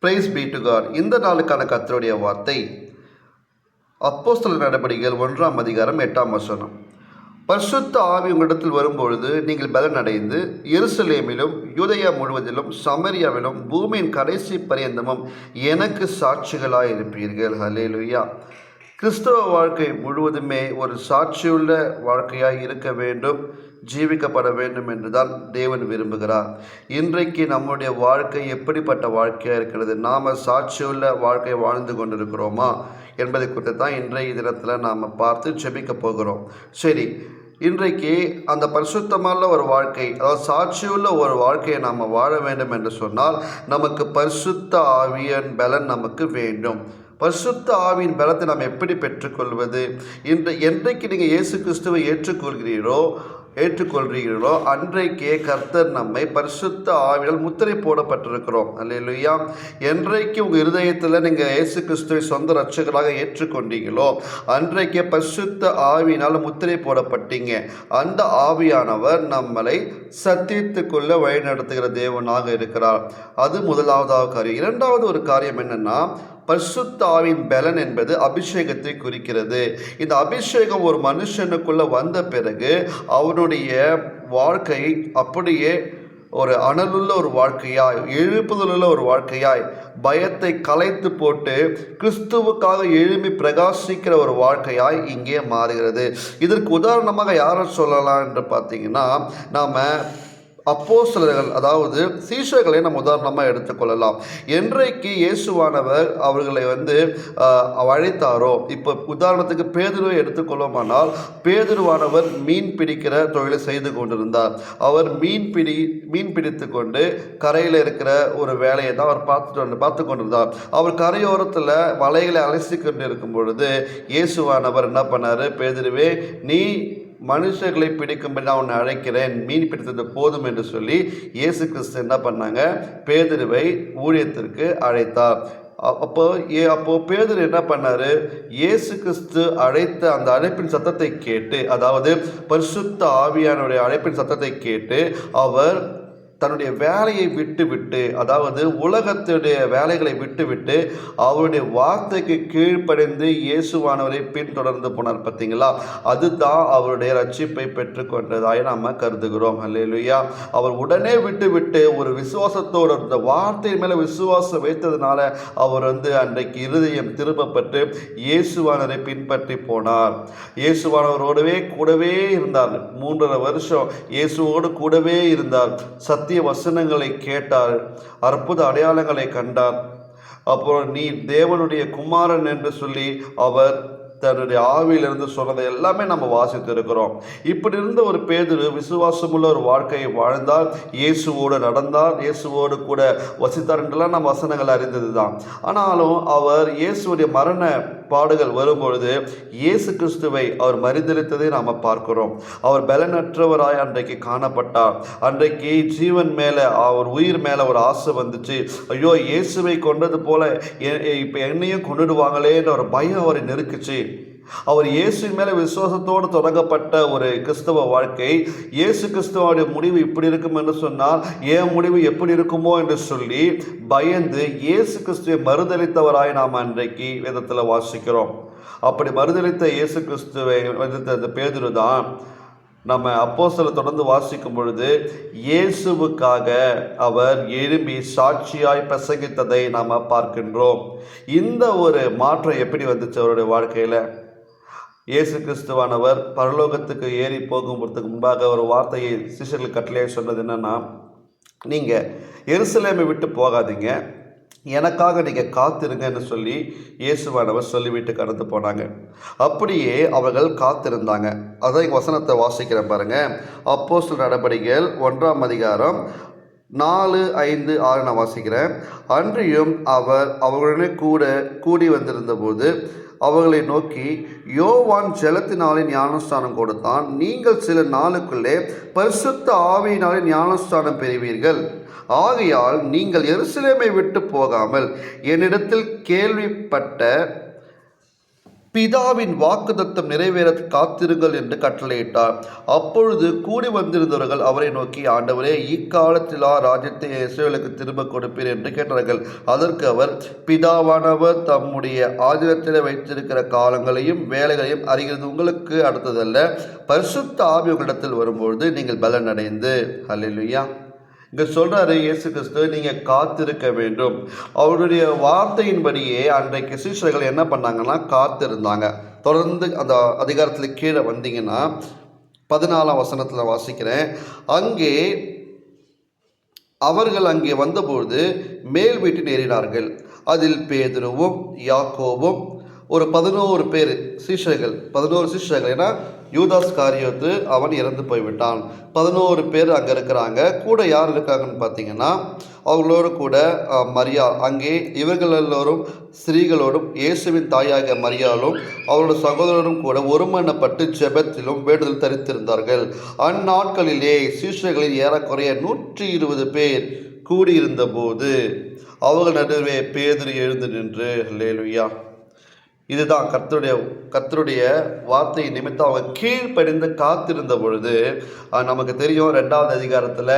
Price B to God. இந்த நாளுக்கான கர்த்தருடைய வார்த்தை அப்போஸ்தலர் நடபடிகள் 1ஆம் அதிகாரம் 8ஆம் வசனம். பரிசுத்த ஆவி உங்களிடத்தில் வரும்பொழுது நீங்கள் பலன் அடைந்து எருசலேமிலும் யூதேயா முழுவதிலும் சமரியாவிலும் பூமியின் கடைசி பரியந்தமும் எனக்கு சாட்சிகளாய் இருப்பீர்கள். ஹல்லேலூயா. கிறிஸ்தவ வாழ்க்கை முழுவதுமே ஒரு சாட்சியுள்ள வாழ்க்கையாய் இருக்க வேண்டும், ஜீவிக்கப்பட வேண்டும் என்றுதான் தேவன் விரும்புகிறார். இன்றைக்கு நம்முடைய வாழ்க்கை எப்படிப்பட்ட வாழ்க்கையாக இருக்கிறது? நாம் சாட்சியுள்ள வாழ்க்கை வாழ்ந்து கொண்டிருக்கிறோமா என்பதை குறித்து தான் இன்றைய தினத்தில் நாம் பார்த்து ஜெபிக்க போகிறோம். சரி, இன்றைக்கு அந்த பரிசுத்தமான ஒரு வாழ்க்கை, அதாவது சாட்சியுள்ள ஒரு வாழ்க்கையை நாம் வாழ வேண்டும் என்று சொன்னால் நமக்கு பரிசுத்த ஆவியின் பலன் நமக்கு வேண்டும். பரிசுத்த ஆவியின் பலத்தை நாம் எப்படி பெற்றுக்கொள்வது? என்றைக்கு நீங்கள் இயேசு கிறிஸ்துவை ஏற்றுக்கொள்கிறீர்களோ அன்றைக்கே கர்த்தர் நம்மை பரிசுத்த ஆவியால் முத்திரை போடப்பட்டிருக்கிறோம். அல்லேலூயா. என்றைக்கு உங்கள் இருதயத்தில் நீங்கள் இயேசு கிறிஸ்துவை சொந்த இரட்சகராக ஏற்றுக்கொண்டீங்களோ அன்றைக்கே பரிசுத்த ஆவியினால் முத்திரை போடப்பட்டீங்க. அந்த ஆவியானவர் நம்மளை சத்தியத்துக்குள்ள வழிநடத்துகிற தேவனாக இருக்கிறார். அது முதலாவதாக காரியம். இரண்டாவது ஒரு காரியம் என்னன்னா, பரிசுத்த ஆவியின் பலன் என்பது அபிஷேகத்தை குறிக்கிறது. இந்த அபிஷேகம் ஒரு மனுஷனுக்குள்ள வந்த பிறகு அவனுடைய வாழ்க்கை அப்படியே ஒரு அனலுள்ள ஒரு வாழ்க்கையாய், எழுப்புதலுள்ள ஒரு வாழ்க்கையாய், பயத்தை கலைத்து போட்டு கிறிஸ்துவுக்காக எழும்பி பிரகாசிக்கிற ஒரு வாழ்க்கையாய் இங்கே மாறுகிறது. இதற்கு உதாரணமாக யாரை சொல்லலாம் என்று பார்த்தீங்கன்னா, நாம் அப்போஸ்தலர்கள், அதாவது சீஷர்களை நம்ம உதாரணமாக எடுத்துக்கொள்ளலாம். என்றைக்கு இயேசுவானவர் அவர்களை அழைத்தாரோ, இப்போ உதாரணத்துக்கு பேதுருவை எடுத்துக்கொள்வோமானால், பேதுருவானவர் மீன் பிடிக்கிற தொழிலை செய்து கொண்டிருந்தார். அவர் மீன் பிடித்து கொண்டு கரையில் இருக்கிற ஒரு வேலையை தான் அவர் பார்த்து கொண்டிருந்தார். அவர் கரையோரத்தில் வலைகளை அலசி கொண்டு இருக்கும் பொழுது இயேசுவானவர் என்ன பண்ணார்? பேதுருவே, நீ மனுஷர்களை பிடிக்கும்படி நான் உன்னை அழைக்கிறேன், மீன் பிடித்தது போதும் என்று சொல்லி இயேசு கிறிஸ்து என்ன பண்ணாங்க? பேதுருவை ஊழியத்திற்கு அழைத்தார். அப்போ பேதுரு என்ன பண்ணாரு? இயேசு கிறிஸ்து அழைத்த அந்த அழைப்பின் சத்தத்தை கேட்டு, அதாவது பரிசுத்த ஆவியானுடைய அழைப்பின் சத்தத்தை கேட்டு அவர் தன்னுடைய வேலையை விட்டுவிட்டு, அதாவது உலகத்துடைய வேலைகளை விட்டுவிட்டு அவருடைய வார்த்தைக்கு கீழ்ப்படைந்து இயேசுவானவரை பின்தொடர்ந்து போனார். பார்த்தீங்களா? அதுதான் அவருடைய ரட்சிப்பை பெற்றுக்கொண்டதாய் நாம் கருதுகிறோம். அல்லேலூயா. அவர் உடனே விட்டுவிட்டு ஒரு விசுவாசத்தோடு, அந்த வார்த்தையின் மேலே விசுவாசம் வைத்ததுனால அவர் அன்றைக்கு இருதயம் திரும்பப்பட்டு இயேசுவானவரை பின்பற்றி போனார். இயேசுவானவரோடவே கூடவே இருந்தார். 3.5 வருஷம் இயேசுவோடு கூடவே இருந்தார். சத்திய வசனங்களை கேட்டார், அற்புத அடையாளங்களை கண்டார். அப்புறம் நீ தேவனுடைய குமாரன் என்று சொல்லி அவர் தன்னுடைய ஆவியிலிருந்து சொன்னதை எல்லாமே நம்ம வாசித்து இருக்கிறோம். இப்படி இருந்த ஒரு பேதுரு விசுவாசமுள்ள ஒரு வாழ்க்கையை வாழ்ந்தார், இயேசுவோடு நடந்தார், இயேசுவோடு கூட வசித்தார் என்றெல்லாம் நம்ம வசனங்கள் அறிந்தது தான். ஆனாலும் அவர் இயேசுடைய மரண பாடுகள் வரும்பொழுது இயேசு கிறிஸ்துவை அவர் மரித்தெழுத்ததை நாம் பார்க்கிறோம். அவர் பலனற்றவராய் அன்றைக்கு காணப்பட்டார். அன்றைக்கு ஜீவன் மேலே, அவர் உயிர் மேலே ஒரு ஆசை வந்துச்சு. ஐயோ, இயேசுவை கொண்டது போல இப்போ என்னையும் கொண்டுடுவாங்களே என்ற ஒரு பயம் அவரை நெருக்குச்சு. அவர் இயேசுவின் மேலே விசுவாசத்தோடு தொடங்கப்பட்ட ஒரு கிறிஸ்தவ வாழ்க்கை, இயேசு கிறிஸ்துவோடைய முடிவு இப்படி இருக்கும் என்று சொன்னால் என் முடிவு எப்படி இருக்குமோ என்று சொல்லி பயந்து இயேசு கிறிஸ்துவை மறுதளித்தவராய் நாம் அன்றைக்கு வேதத்தில் வாசிக்கிறோம். அப்படி மறுதளித்த இயேசு கிறிஸ்துவை அந்த பேதுரு தான் நம்ம அப்போஸ்தலர் தொடர்ந்து வாசிக்கும் பொழுது இயேசுவுக்காக அவர் எழும்பி சாட்சியாய் பிரசங்கித்ததை நாம் பார்க்கின்றோம். இந்த ஒரு மாற்றம் எப்படி வந்துச்சு அவருடைய வாழ்க்கையில்? இயேசு கிறிஸ்துவானவர் பரலோகத்துக்கு ஏறி போகும்போதுக்கு முன்பாக ஒரு வார்த்தையை சிஷ்யர்களுக்கு கட்டளையாக சொன்னது என்னன்னா, நீங்கள் எருசலேமை விட்டு போகாதீங்க, எனக்காக நீங்கள் காத்திருங்கன்னு சொல்லி இயேசுவானவர் சொல்லிவிட்டு கடந்து போனாங்க. அப்படியே அவர்கள் காத்திருந்தாங்க. அதான் இங்கே வசனத்தை வாசிக்கிறேன் பாருங்கள். அப்போஸ்தலர் நடபடிகள் 1ஆம் அதிகாரம் 4, 5, 6 நான் வாசிக்கிறேன். அன்றியும் அவர் அவர்களுடனே கூடி வந்திருந்த போது அவர்களை நோக்கி, யோவான் ஜலத்தினாலே ஞானஸ்தானம் கொடுத்தான், நீங்கள் சில நாளுக்குள்ளே பரிசுத்த ஆவியினாலே ஞானஸ்தானம் பெறுவீர்கள். ஆகையால் நீங்கள் எருசலேமை விட்டு போகாமல் என்னிடத்தில் கேள்விப்பட்ட பிதாவின் வாக்குத்தத்தம் நிறைவேற காத்திருங்கள் என்று கட்டளையிட்டார். அப்பொழுது கூடி வந்திருந்தவர்கள் அவரை நோக்கி, ஆண்டவரே, இக்காலத்திலா ராஜ்யத்தை இஸ்ரவேலுக்கு திரும்ப கொடுப்பீர் என்று கேட்டார்கள். அதற்கு அவர், பிதாவானவர் தம்முடைய ஆதினத்தில் வைத்திருக்கிற காலங்களையும் வேலைகளையும் அறிகிறது உங்களுக்கு அடுத்ததல்ல. பரிசுத்த ஆவி உங்களிடத்தில் வரும்பொழுது நீங்கள் பலன் அடைந்து. அல்லேலூயா. இங்கே சொல்கிறாரு இயேசு கிறிஸ்து, நீங்கள் காத்திருக்க வேண்டும். அவருடைய வார்த்தையின்படியே அன்றைக்கு சீஷர்கள் என்ன பண்ணாங்கன்னா காத்திருந்தாங்க. தொடர்ந்து அந்த அதிகாரத்தில் கீழே வந்தீங்கன்னா 14ஆம் வசனத்தில் வாசிக்கிறேன். அவர்கள் அங்கே வந்தபோது மேல் வீட்டில் ஏறினார்கள். அதில் பேதுருவும் யாக்கோபும் ஒரு 11 பேர் சீஷர்கள், 11 சீஷர்கள். ஏன்னா யூதாஸ் காரியோத்து அவன் இறந்து போய்விட்டான். 11 பேர் அங்கே இருக்கிறாங்க. கூட யார் இருக்காங்கன்னு பார்த்தீங்கன்னா அவங்களோடு கூட மரியா, அங்கே இவர்கள் எல்லோரும் ஸ்திரீகளோடும் இயேசுவின் தாயாகிய மரியாலும் அவரோட சகோதரரும் கூட ஒருமனப்பட்டு ஜெபத்திலும் வேண்டுதல் தரித்திருந்தார்கள். அந்நாட்களிலே சீஷர்களில் ஏறக்குறைய 120 பேர் கூடியிருந்த போது அவர்கள் நடுவே பேதுரு எழுந்து நின்று, அல்லேலூயா. இதுதான் கர்த்தருடைய வார்த்தை நிமித்தம் அவங்க கீழ்ப்படிந்து காத்திருந்த பொழுது நமக்கு தெரியும் 2வது அதிகாரத்தில்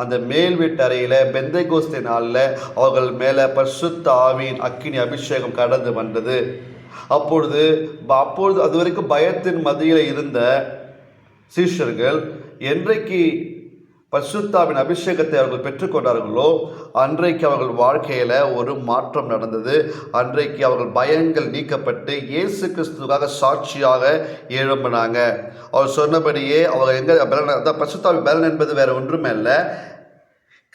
அந்த மேல் வீட்டு அறையில் பெந்தைகோஸ்தே நாளில் அவர்கள் மேலே பரிசுத்த ஆவியின் அக்கினி அபிஷேகம் கடந்து வந்தது. அப்பொழுது அது வரைக்கும் பயத்தின் மத்தியில் இருந்த சீஷர்கள் என்றைக்கு பரிசுத்தாவின் அபிஷேகத்தை அவர்கள் பெற்றுக்கொண்டார்களோ அன்றைக்கு அவர்கள் வாழ்க்கையில் ஒரு மாற்றம் நடந்தது. அன்றைக்கு அவர்கள் பயங்கள் நீக்கப்பட்டு இயேசு கிறிஸ்துவுக்காக சாட்சியாக எழும்பினாங்க. அவர் சொன்னபடியே அவங்க எங்கே பலன், பரிசுத்தாவின் பலன் என்பது வேறு ஒன்றுமே இல்லை.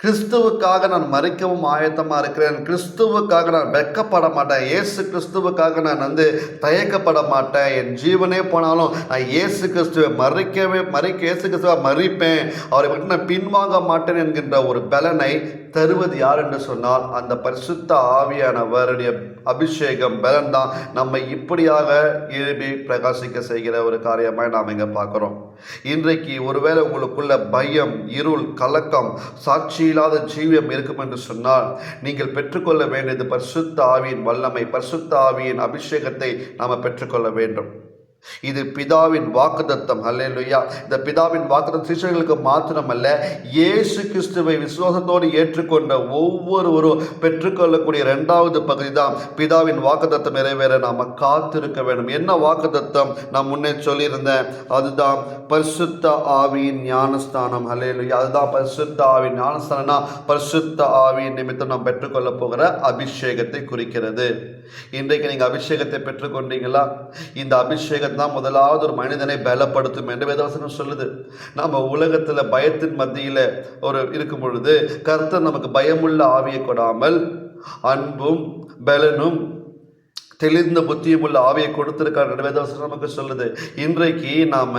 கிறிஸ்துவுக்காக நான் மறிக்கவும் ஆயத்தமாக இருக்கிறேன், கிறிஸ்துவுக்காக நான் வெட்கப்பட மாட்டேன், இயேசு கிறிஸ்துவுக்காக நான் தயக்கப்பட மாட்டேன், என் ஜீவனே போனாலும் நான் இயேசு கிறிஸ்துவை இயேசு கிறிஸ்துவை மறிப்பேன், அவரை விட்டு நான் பின்வாங்க மாட்டேன் என்கின்ற ஒரு பலனை தருவது யார் என்று சொன்னால் அந்த பரிசுத்த ஆவியானவருடைய அபிஷேகம், பலன் தான் நம்மை இப்படியாக எழுப்பி பிரகாசிக்க செய்கிற ஒரு காரியமாக நாம் இங்கே பார்க்குறோம். இன்றைக்கு ஒருவேளை உங்களுக்குள்ள பயம், இருள், கலக்கம், சாட்சி இல்லாத ஜீவியம் இருக்கும் என்று சொன்னால் நீங்கள் பெற்றுக்கொள்ள வேண்டியது பரிசுத்த ஆவியின் வல்லமை, பரிசுத்த ஆவியின் அபிஷேகத்தை நாம் பெற்றுக்கொள்ள வேண்டும். இது பிதாவின் வாக்குத்தத்தம். அல்லேலூயா. இந்த பிதாவின் வாக்குத்தத்தம் சீஷர்களுக்கு மாத்திரமல்ல, இயேசு கிறிஸ்துவை விசுவாசத்தோடு ஏற்றுக்கொண்ட ஒவ்வொருவரும் பெற்றுக்கொள்ளக்கூடிய 2வது பகுதி தான் பிதாவின் வாக்குத்தத்தம் நிறைவேற நாம் காத்திருக்க வேண்டும். என்ன வாக்குத்தத்தம்? நான் முன்னே சொல்லியிருந்தேன், அதுதான் பரிசுத்த ஆவியின் ஞானஸ்தானம். அல்லேலூயா. அதுதான் பரிசுத்த ஆவியின் ஞானஸ்தானம்னா பரிசுத்த ஆவியின் நிமித்தம் நாம் பெற்றுக்கொள்ள போகிற அபிஷேகத்தை குறிக்கிறது. இன்றைக்கு நீங்கள் அபிஷேகத்தை பெற்றுக்கொண்டீங்களா? இந்த அபிஷேகம் தான் முதலாவது ஒரு மனிதனை பலப்படுத்தும் என்று வேதவசனம் சொல்லுது. நம்ம உலகத்தில் பயத்தின் மத்தியில் இருக்கும் பொழுது கர்த்தர் நமக்கு பயமுள்ள ஆவியை கொடாமல் அன்பும் பலனும் தெளிந்த புத்தியும் உள்ள ஆவியை கொடுத்திருக்கார் என்று வேதவசனம் நமக்கு சொல்லுது. இன்றைக்கு நாம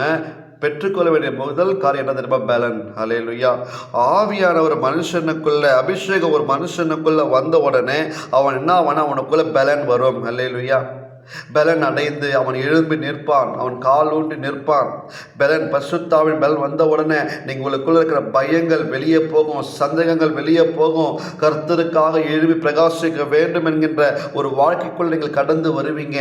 பெற்றுக்கொள்ள வேண்டிய முதல் காரியம் என்ன தெரியுமா? பலன். அல்லேலூயா. ஆவியான ஒரு மனுஷனுக்குள்ள, அபிஷேகம் ஒரு மனுஷனுக்குள்ள வந்த உடனே அவன் என்ன ஆவானா, அவனுக்குள்ள பலன் வரும். அல்லேலூயா. பலன் அடைந்து அவன் எழும்பி நிற்பான், அவன் கால் ஊன்றி நிற்பான். பலன், பரிசுத்தாவின் பலன் வந்த உடனே உங்களுக்குள்ள இருக்கிற பயங்கள் வெளியே போகும், சந்தேகங்கள் வெளியே போகும். கர்த்தருக்காக எழும்பி பிரகாசிக்க வேண்டும் என்கின்ற ஒரு வாழ்க்கைக்குள் நீங்கள் கடந்து வருவீங்க.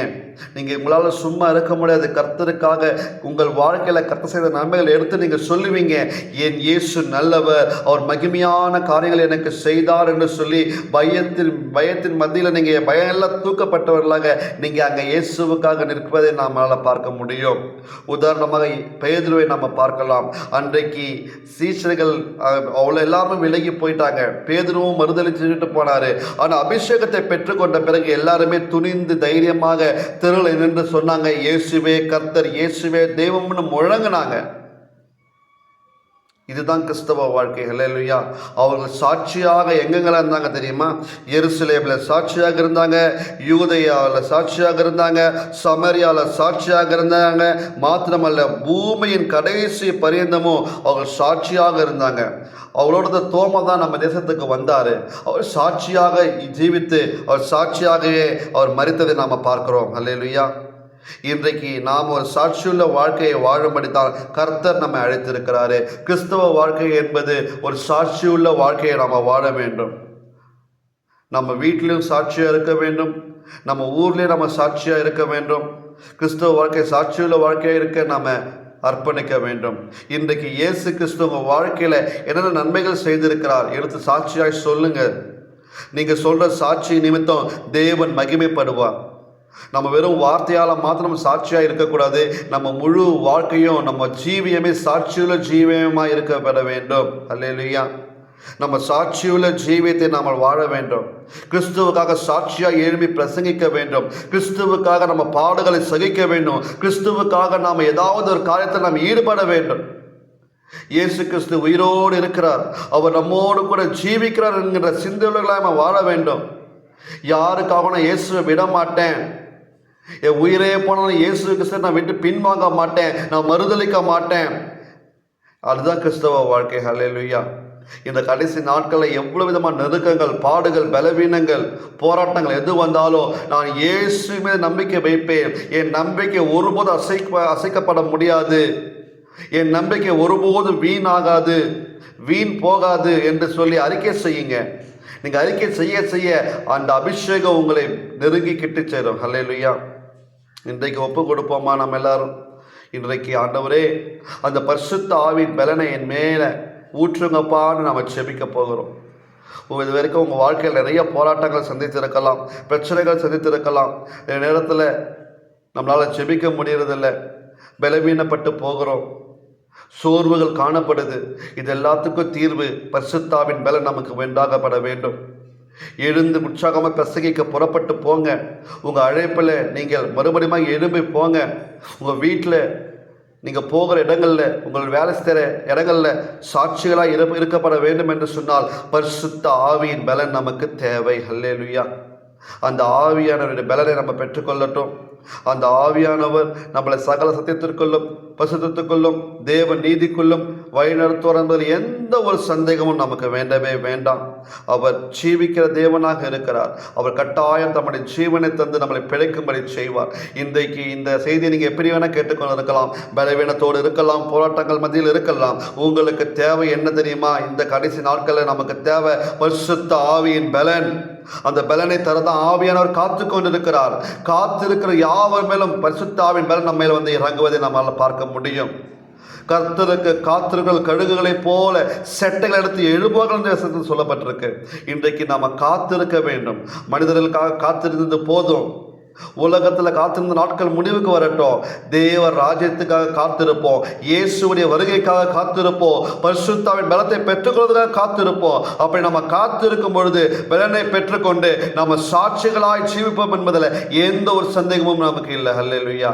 நீங்கள் உங்களால் சும்மா இருக்க முடியாது. கர்த்தருக்காக உங்கள் வாழ்க்கையில் கர்த்தர் செய்த நன்மைகளை எடுத்து நீங்கள் சொல்லுவீங்க, என் இயேசு நல்லவர், அவர் மகிமையான காரியங்களை எனக்கு செய்தார் என்று சொல்லி பயத்தின் மத்தியில் நீங்கள் பயம் எல்லாம் தூக்கப்பட்டவர்களாக நீங்கள் அங்கே இயேசுவுக்காக நிற்பதை நம்மளால் பார்க்க முடியும். உதாரணமாக பேதுருவை நம்ம பார்க்கலாம். அன்றைக்கு சீஷர்கள் அவ்வளோ எல்லாருமே விலகி போயிட்டாங்க. பேதுருவும் மறுதலிச்சுட்டு போனார். ஆனால் அபிஷேகத்தை பெற்றுக்கொண்ட பிறகு எல்லாருமே துணிந்து தைரியமாக தெருவில் நின்று சொன்னாங்க, இயேசுவே கர்த்தர், இயேசுவே தெய்வம்னு முழங்கினாங்க. இதுதான் கிறிஸ்தவ வாழ்க்கை. ஹல்லேலூயா. அவர்கள் சாட்சியாக எங்கெங்கெல்லாம் இருந்தாங்க தெரியுமா? எருசலேமில் சாட்சியாக இருந்தாங்க, யூதேயாவில் சாட்சியாக இருந்தாங்க, சமரியாவில் சாட்சியாக இருந்தாங்க. மாத்திரமல்ல, பூமியின் கடைசி பரியந்தமும் அவர்கள் சாட்சியாக இருந்தாங்க. அவளோட தோமா தான் நம்ம தேசத்துக்கு வந்தார். அவர் சாட்சியாக ஜீவித்து அவர் சாட்சியாகவே அவர் மரித்ததை நாம் பார்க்கிறோம். ஹல்லேலூயா. இன்றைக்கு நாம் ஒரு சாட்சியுள்ள வாழ்க்கையை வாழும்படித்தான் கர்த்தர் நம்மை அழைத்திருக்கிறாரு. கிறிஸ்தவ வாழ்க்கை என்பது ஒரு சாட்சியுள்ள வாழ்க்கையை நாம் வாழ வேண்டும். நம்ம வீட்டிலும் சாட்சியாக இருக்க வேண்டும், நம்ம ஊர்லேயும் நம்ம சாட்சியாக இருக்க வேண்டும். கிறிஸ்துவ வாழ்க்கை சாட்சியுள்ள வாழ்க்கையாக இருக்க நாம் அர்ப்பணிக்க வேண்டும். இன்றைக்கு இயேசு கிறிஸ்து உங்கள் வாழ்க்கையில் என்னென்ன நன்மைகள் செய்திருக்கிறார் எடுத்து சாட்சியாய் சொல்லுங்கள். நீங்கள் சொல்கிற சாட்சி நிமித்தம் தேவன் மகிமைப்படுவார். நம்ம வெறும் வார்த்தையால் மாத்திரம் சாட்சியாக இருக்கக்கூடாது. நம்ம முழு வாழ்க்கையும் நம்ம ஜீவியமே சாட்சியுள்ள ஜீவியமாக இருக்கப்பட வேண்டும். அல்லேலூயா. நம்ம சாட்சியுள்ள ஜீவியத்தை நாம் வாழ வேண்டும். கிறிஸ்துவுக்காக சாட்சியாக எழுப்பி பிரசங்கிக்க வேண்டும். கிறிஸ்துவுக்காக நம்ம பாடுகளை சகிக்க வேண்டும். கிறிஸ்துவுக்காக நாம் ஏதாவது ஒரு காரியத்தில் நாம் ஈடுபட வேண்டும். இயேசு கிறிஸ்து உயிரோடு இருக்கிறார், அவர் நம்மோடு கூட ஜீவிக்கிறார் என்கிற சிந்தனைகளாக நம்ம வாழ வேண்டும். யாருக்காக நான் இயேசுவை விட மாட்டேன், என் உயிரே போனாலும் இயேசு கிறிஸ்து நான் விட்டு பின்வாங்க மாட்டேன், நான் மறுதளிக்க மாட்டேன், அதுதான் கிறிஸ்தவ வாழ்க்கை. ஹல்லேலூயா. இந்த கடைசி நாட்களில் எவ்வளவு விதமான நெருக்கங்கள், பாடுகள், பலவீனங்கள், போராட்டங்கள் எது வந்தாலும் நான் இயேசு மீது நம்பிக்கை வைப்பேன். என் நம்பிக்கை ஒருபோதும் அசைக்கப்பட முடியாது. என் நம்பிக்கை ஒருபோதும் வீணாகாது, வீண் போகாது என்று சொல்லி அறிக்கை செய்யுங்க. நீங்கள் அறிக்கை செய்ய செய்ய அந்த அபிஷேகம் உங்களை நெருங்கி கிட்டு சேரும். ஹல்லேலூயா. இன்றைக்கு ஒப்பு கொடுப்போமா நம்ம எல்லாரும்? இன்றைக்கு ஆண்டவரே, அந்த பரிசுத்த ஆவியின் பலனை என் மேலே ஊற்றுங்கப்பான்னு நம்ம செபிக்க போகிறோம். இது வரைக்கும் உங்கள் வாழ்க்கையில் நிறைய போராட்டங்கள் சந்தித்திருக்கலாம், பிரச்சனைகள் சந்தித்திருக்கலாம். இந்த நேரத்தில் நம்மளால் செபிக்க முடியறதில்லை, பலவீனப்பட்டு போகிறோம், சோர்வுகள் காணப்படுது. இது எல்லாத்துக்கும் தீர்வு பரிசுத்தாவின் பலன் நமக்கு உண்டாகப்பட வேண்டும். எழுந்து உற்சாகமாக பிரசங்கிக்க புறப்பட்டு போங்க. உங்கள் அழைப்பில் நீங்கள் மறுபடியும் எழும்பி போங்க. உங்கள் வீட்டில் நீங்கள் போகிற இடங்களில், உங்கள் வேலை செய்கிற இடங்களில் சாட்சிகளாக இருக்கப்பட வேண்டும் என்று சொன்னால் பரிசுத்த ஆவியின் பலன் நமக்கு தேவை. ஹல்லேலூயா. அந்த ஆவியானவருடைய பலனை நம்ம பெற்றுக்கொள்ளட்டும். அந்த ஆவியானவர் நம்மளை சகல சத்தியத்திற்குள்ளும் பரிசுத்தத்துக்குள்ளும் தேவ நீதிக்குள்ளும் வழிநடத்துவார் என்பதில் எந்த ஒரு சந்தேகமும் நமக்கு வேண்டவே வேண்டாம். அவர் ஜீவிக்கிற தேவனாக இருக்கிறார். அவர் கட்டாயம் தம்முடைய ஜீவனை தந்து நம்மளை பிழைக்கும்படி செய்வார். இன்றைக்கு இந்த செய்தியை நீங்கள் எப்படி வேணால் கேட்டுக்கொண்டு இருக்கலாம், பலவீனத்தோடு இருக்கலாம், போராட்டங்கள் மத்தியில் இருக்கலாம். உங்களுக்கு தேவை என்ன தெரியுமா? இந்த கடைசி நாட்களில் நமக்கு தேவை பரிசுத்த ஆவியின் பலன். அந்த பலனை தரதான் ஆவியானவர் காத்து கொண்டிருக்கிறார். காத்திருக்கிற யாவர் மேலும் பரிசுத்த ஆவியின் பலன் நம்ம மேல வந்து இறங்குவதை நம்மால் பார்க்க முடியும். கர்த்தருக்கு காத்திருக்கிற கழுகுகளைப் போல செட்டைகள் எடுத்து எழுப்புவார்கள் என்று சொல்லப்பட்டிருக்கு. இன்றைக்கு நாம் காத்திருக்க வேண்டும். மனிதர்களுக்காக காத்திருந்தது போதும். உலகத்தில் காத்திருந்த நாட்கள் முடிவுக்கு வரட்டும். தேவ ராஜ்யத்துக்காக காத்திருப்போம். இயேசுடைய வருகைக்காக காத்திருப்போம். பரிசுத்தாவின் பலத்தை பெற்றுக்கொள்வதற்காக காத்திருப்போம். அப்படி நம்ம காத்திருக்கும் பொழுது பலனை பெற்றுக்கொண்டு நம்ம சாட்சிகளாய் ஜீவிப்போம் என்பதில் எந்த ஒரு சந்தேகமும் நமக்கு இல்லை. ஹல்லேலூயா.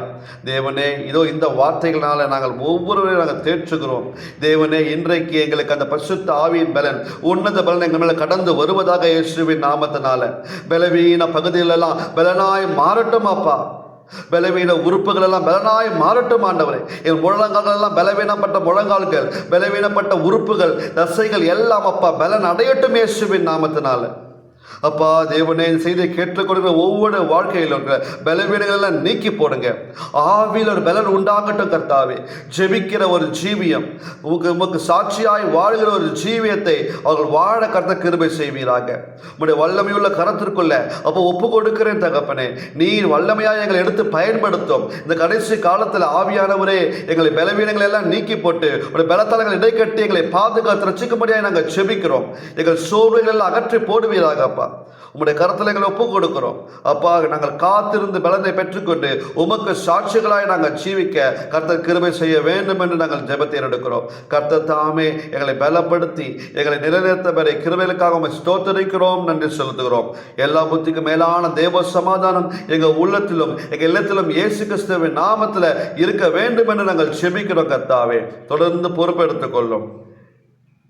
தேவனே, இதோ இந்த வார்த்தைகளால் நாங்கள் ஒவ்வொருவரையும் நாங்கள் தேற்றுகிறோம். தேவனே, இன்றைக்கு எங்களுக்கு அந்த பரிசுத்த ஆவியின் பலன், உன்னத பலன் எங்கள் மேலே கடந்து வருவதாக இயேசுவின் நாமத்தினால பலவீன பகுதிகளெல்லாம் பலனாய் மாறட்டும் அப்பா. பலவீன உறுப்புகள் எல்லாம் பலனாய் மாறட்டும் ஆண்டவரே. என் முழங்கால்கள் எல்லாம் பலவீனப்பட்ட முழங்கால்கள், பலவீனப்பட்ட உறுப்புகள், தசைகள் எல்லாம் அப்பா பலன் அடையட்டும் இயேசுவின் நாமத்தினால. அப்பா தேவனே, செய்தியை கேட்டுக்கொடுக்கிற ஒவ்வொரு வாழ்க்கையிலும் பலவீனங்கள் எல்லாம் நீக்கி போடுங்க. ஆவியில் ஒரு பலன் உண்டாகட்டும் கர்த்தாவே. ஜெபிக்கிற ஒரு ஜீவியம், உமக்கு சாட்சியாய் வாழ்கிற ஒரு ஜீவியத்தை அவர்கள் வாழ கர்த்த கிருபை செய்வீராக. உங்களுடைய வல்லமையுள்ள கரத்திற்குள்ள அப்போ ஒப்பு கொடுக்கிறேன் தகப்பனே. நீர் வல்லமையாக எங்களை எடுத்து பயன்படுத்தும். இந்த கடைசி காலத்தில் ஆவியானவரே, எங்களை பலவீனங்களை எல்லாம் நீக்கி போட்டு உடைய பலத்தலங்கள் இடைக்கட்டி எங்களை பாதுகாத்து ரட்சிக்கும்படியாக நாங்கள் ஜெபிக்கிறோம். எங்கள் சோர்வுகள் எல்லாம் அகற்றி போடுவீராக அப்பா. உம்முடைய கருத்தில் எங்களை ஒப்புக் கொடுக்கிறோம் அப்பா. நாங்கள் காத்திருந்து பலனை பெற்றுக்கொண்டு உமக்கு சாட்சிகளாய் நாங்கள் ஜீவிக்க கர்த்தர் கிருபை செய்ய வேண்டும் என்று நாங்கள் ஜெபத்தை எடுக்கிறோம். கர்த்தர் தாமே எங்களை பலப்படுத்தி எங்களை நிலைநிறுத்த வரை கிருபைகளுக்காக உம்மை ஸ்தோத்திரிக்கிறோம், நன்றி செலுத்துகிறோம். எல்லா புத்திக்கு மேலான தேவ சமாதானம் எங்கள் உள்ளத்திலும் எங்கள் இல்லத்திலும் இயேசு கிறிஸ்துவின் நாமத்தில் இருக்க வேண்டும் என்று நாங்கள் ஜெபிக்கிறோம். கர்த்தாவே, தொடர்ந்து பொறுப்பெடுத்துக் கொள்ளும்.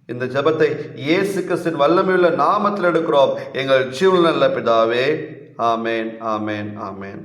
இந்த ஜெபத்தை இயேசு கிறிஸ்துவின் வல்லமையுள்ள நாமத்தில் எடுக்கிறோம் எங்கள் ஜீவனுள்ள பிதாவே. ஆமேன், ஆமேன், ஆமேன்.